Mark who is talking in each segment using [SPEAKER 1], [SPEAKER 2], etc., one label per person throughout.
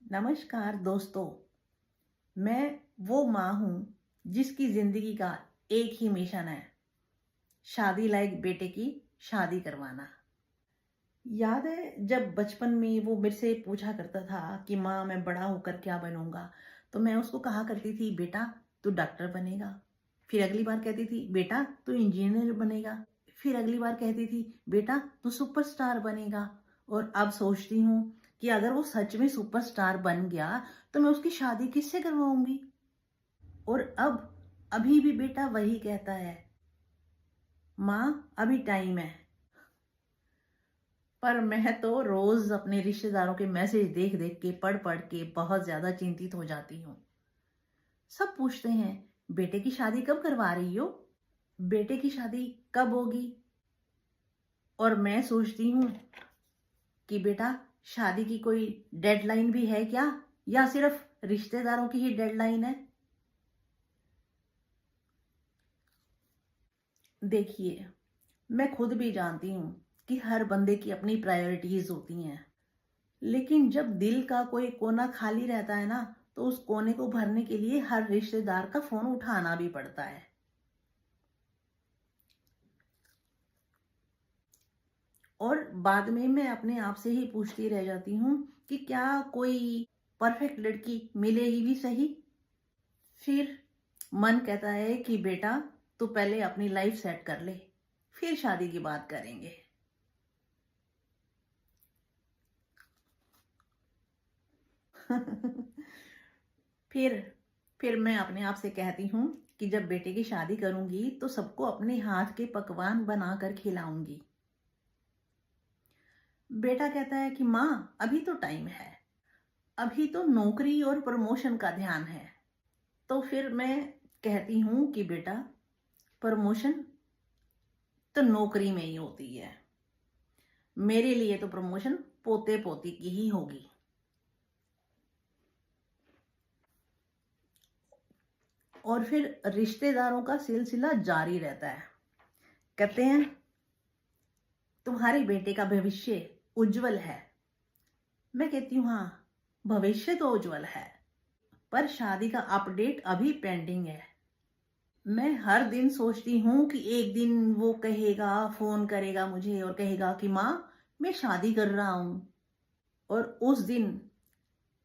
[SPEAKER 1] नमस्कार दोस्तों। मैं वो माँ हूँ जिसकी जिंदगी का एक ही मिशन है, शादी लायक बेटे की शादी करवाना। याद है जब बचपन में वो मेरे से पूछा करता था कि माँ मैं बड़ा होकर क्या बनूंगा, तो मैं उसको कहा करती थी बेटा तू डॉक्टर बनेगा। फिर अगली बार कहती थी बेटा तू इंजीनियर बनेगा। फिर अगली बार कहती थी बेटा तू सुपरस्टार बनेगा। और अब सोचती हूँ कि अगर वो सच में सुपरस्टार बन गया तो मैं उसकी शादी किससे करवाऊंगी। और अब अभी भी बेटा वही कहता है, माँ अभी टाइम है। पर मैं तो रोज अपने रिश्तेदारों के मैसेज देख देख के पढ़ पढ़ के बहुत ज्यादा चिंतित हो जाती हूँ। सब पूछते हैं बेटे की शादी कब करवा रही हो, बेटे की शादी कब होगी। और मैं सोचती हूँ कि बेटा शादी की कोई डेडलाइन भी है क्या, या सिर्फ रिश्तेदारों की ही डेडलाइन है। देखिए, मैं खुद भी जानती हूँ कि हर बंदे की अपनी प्रायोरिटीज होती हैं, लेकिन जब दिल का कोई कोना खाली रहता है ना, तो उस कोने को भरने के लिए हर रिश्तेदार का फोन उठाना भी पड़ता है। और बाद में मैं अपने आप से ही पूछती रह जाती हूँ कि क्या कोई परफेक्ट लड़की मिलेगी भी सही। फिर मन कहता है कि बेटा तू पहले अपनी लाइफ सेट कर ले, फिर शादी की बात करेंगे। फिर फिर मैं अपने आप से कहती हूँ कि जब बेटे की शादी करूंगी तो सबको अपने हाथ के पकवान बनाकर खिलाऊंगी। बेटा कहता है कि माँ अभी तो टाइम है, अभी तो नौकरी और प्रमोशन का ध्यान है। तो फिर मैं कहती हूँ कि बेटा प्रमोशन तो नौकरी में ही होती है, मेरे लिए तो प्रमोशन पोते पोती की ही होगी। और फिर रिश्तेदारों का सिलसिला जारी रहता है। कहते हैं तुम्हारे बेटे का भविष्य उज्जवल है। मैं कहती हूँ हाँ, भविष्य तो उज्जवल है, पर शादी का अपडेट अभी पेंडिंग है। मैं हर दिन सोचती हूँ कि एक दिन वो कहेगा, फोन करेगा मुझे और कहेगा कि माँ मैं शादी कर रहा हूँ। और उस दिन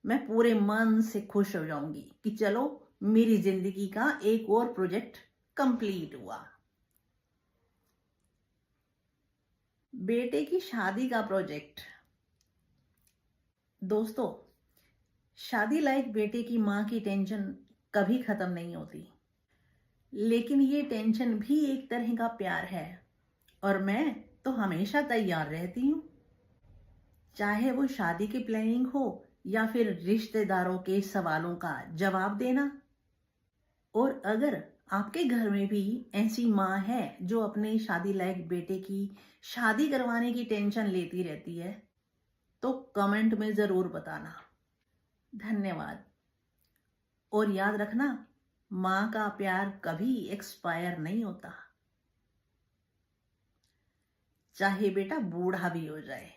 [SPEAKER 1] मैं पूरे मन से खुश हो जाऊंगी कि चलो मेरी जिंदगी का एक और प्रोजेक्ट कंप्लीट हुआ। बेटे की शादी का प्रोजेक्ट। दोस्तों, शादी लायक बेटे की माँ की टेंशन कभी खत्म नहीं होती, लेकिन ये टेंशन भी एक तरह का प्यार है। और मैं तो हमेशा तैयार रहती हूँ, चाहे वो शादी की प्लानिंग हो या फिर रिश्तेदारों के सवालों का जवाब देना। और अगर आपके घर में भी ऐसी माँ है जो अपने शादी लायक बेटे की शादी करवाने की टेंशन लेती रहती है, तो कमेंट में जरूर बताना। धन्यवाद। और याद रखना, माँ का प्यार कभी एक्सपायर नहीं होता, चाहे बेटा बूढ़ा भी हो जाए।